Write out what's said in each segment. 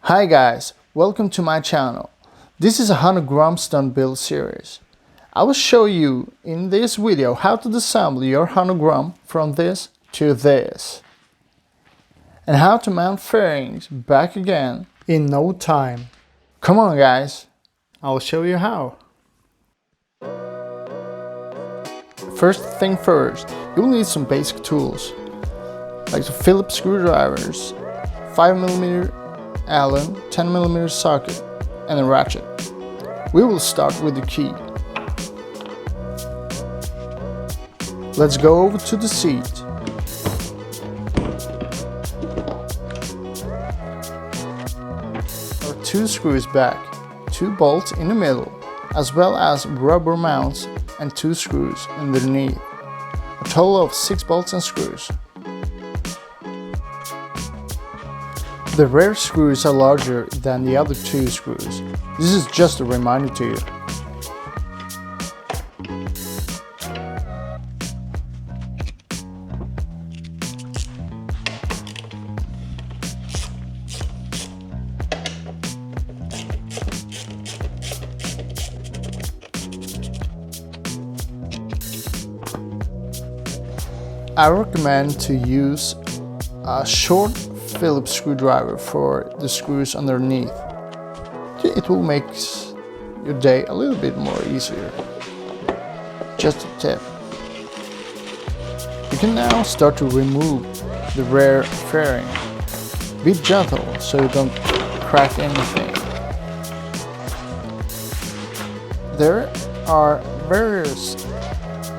Hi guys, welcome to my channel. This is a Honda Grom Stunt build series. I will show you in this video how to disassemble your Honda Grom from this to this. And how to mount fairings back again in no time. Come on guys, I'll show you how. First thing first, you'll need some basic tools like the Phillips screwdrivers, 5mm Allen 10mm socket and a ratchet. We will start with the key. Let's go over to the seat. There are 2 screws back, 2 bolts in the middle, as well as rubber mounts and 2 screws underneath. A total of 6 bolts and screws. The rear screws are larger than the other 2 screws. This is just a reminder to you. I recommend to use a short Phillips screwdriver for the screws underneath. It will make your day a little bit more easier. Just a tip. You can now start to remove the rear fairing. Be gentle so you don't crack anything. There are various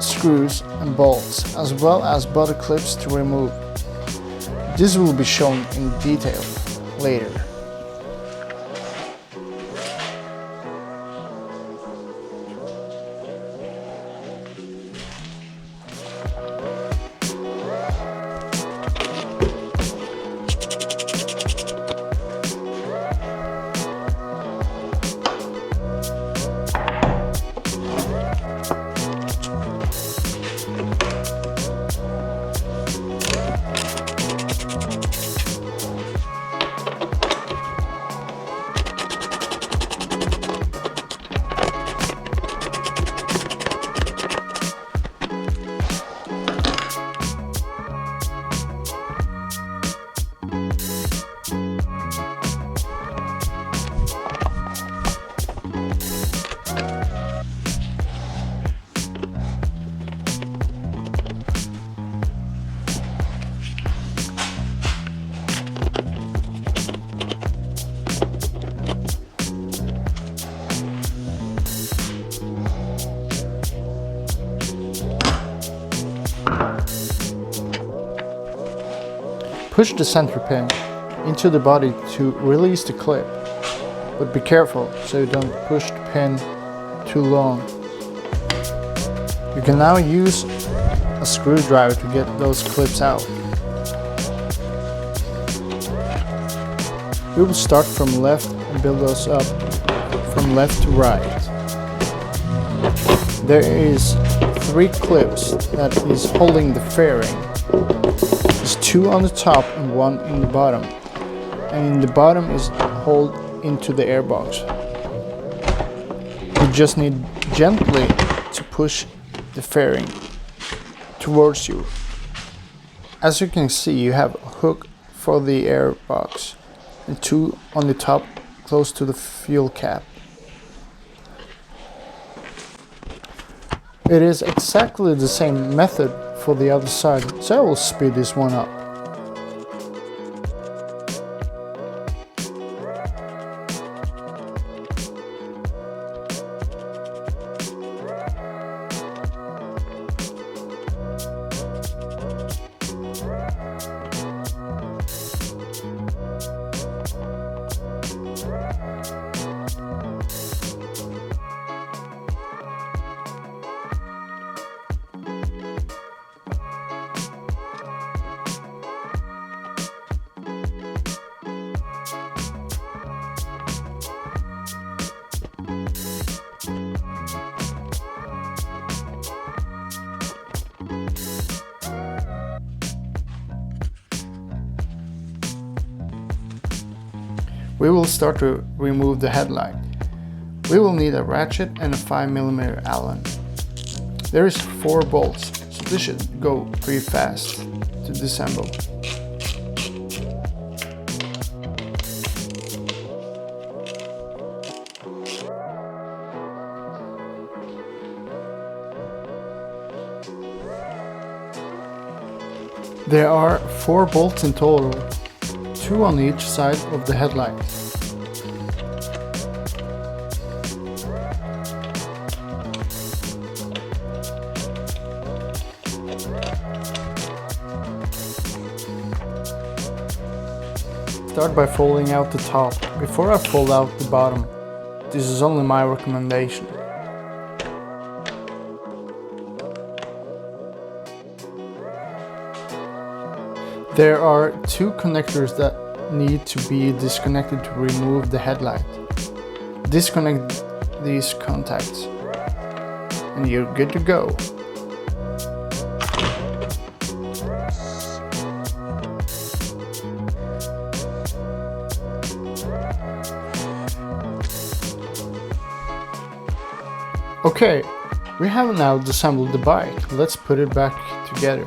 screws and bolts as well as body clips to remove. This will be shown in detail later. Push the center pin into the body to release the clip, but be careful so you don't push the pin too long. You can now use a screwdriver to get those clips out. We will start from left and build those up from left to right. There is 3 clips that is holding the fairing. There's 2 on the top and 1 in the bottom, and in the bottom is hold into the airbox. You just need gently to push the fairing towards you. As you can see, you have a hook for the airbox and 2 on the top close to the fuel cap. It is exactly the same method for the other side, so I will speed this one up. We will start to remove the headlight. We will need a ratchet and a 5mm Allen. There is 4 bolts, so this should go pretty fast to disassemble. There are 4 bolts in total, 2 on each side of the headlight. Start by folding out the top before I fold out the bottom. This is only my recommendation. There are 2 connectors that need to be disconnected to remove the headlight. Disconnect these contacts and you're good to go. Okay, we have now disassembled the bike. Let's put it back together.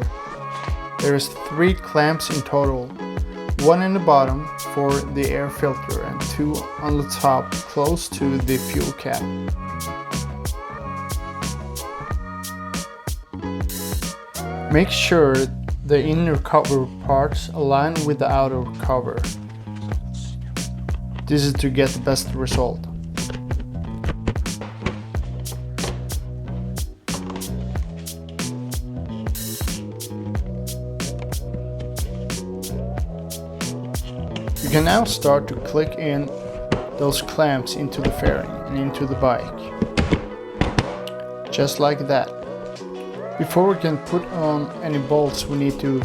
There is 3 clamps in total, 1 in the bottom for the air filter and 2 on the top close to the fuel cap. Make sure the inner cover parts align with the outer cover. This is to get the best result. You can now start to click in those clamps into the fairing and into the bike. Just like that. Before we can put on any bolts, we need to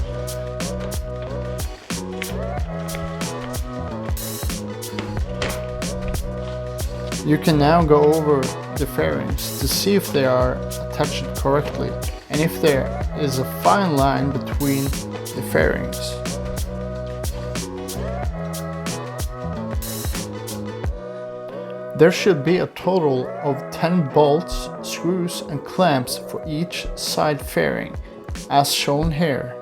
You can now go over the fairings to see if they are attached correctly and if there is a fine line between the fairings. There should be a total of 10 bolts, screws and clamps for each side fairing, as shown here.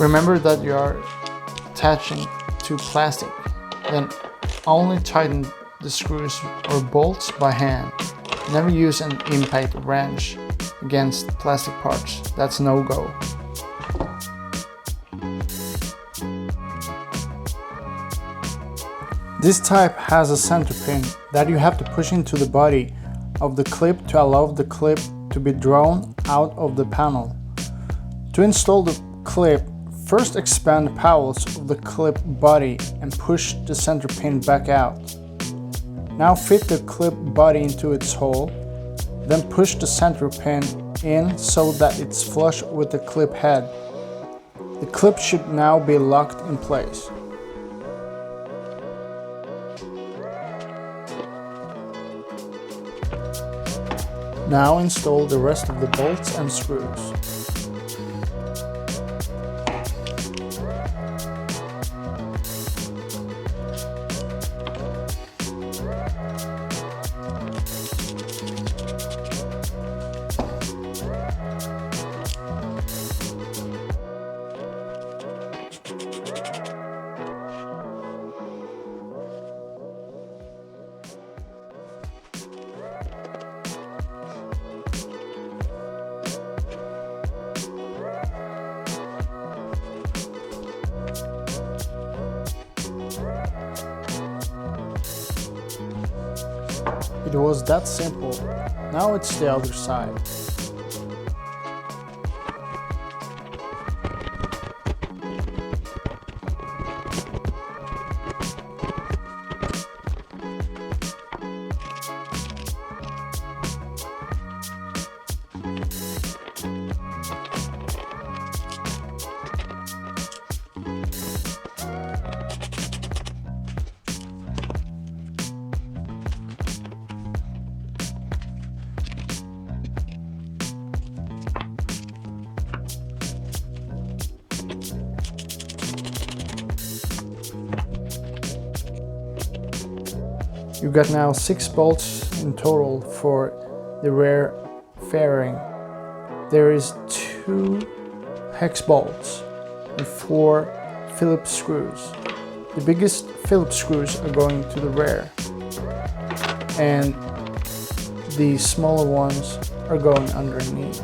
Remember that you are attaching to plastic, then only tighten the screws or bolts by hand. Never use an impact wrench against plastic parts, that's no go. This type has a center pin that you have to push into the body of the clip to allow the clip to be drawn out of the panel. To install the clip, first expand the panels of the clip body and push the center pin back out. Now fit the clip body into its hole, then push the center pin in so that it's flush with the clip head. The clip should now be locked in place. Now install the rest of the bolts and screws. It was that simple. Now it's the other side. You got now 6 bolts in total for the rear fairing. There is 2 hex bolts and 4 Phillips screws. The biggest Phillips screws are going to the rear, and the smaller ones are going underneath.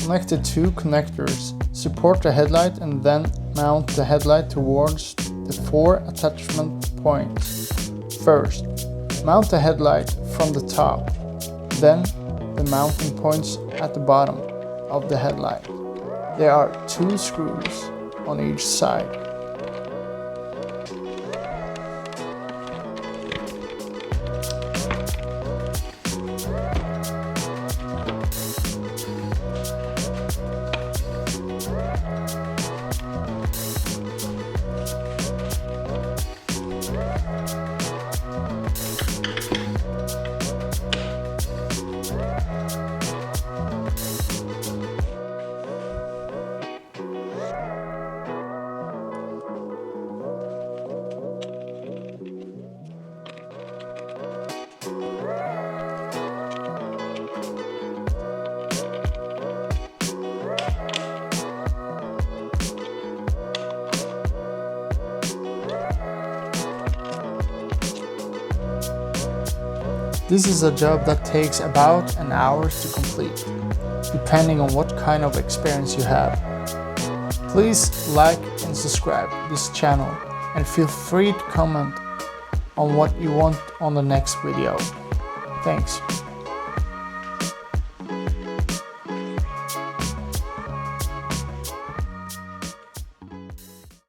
Connect the 2 connectors, support the headlight, and then mount the headlight towards the 4 attachment points. First, mount the headlight from the top, then the mounting points at the bottom of the headlight. There are 2 screws on each side. This is a job that takes about an hour to complete, depending on what kind of experience you have. Please like and subscribe this channel, and feel free to comment on what you want on the next video. Thanks.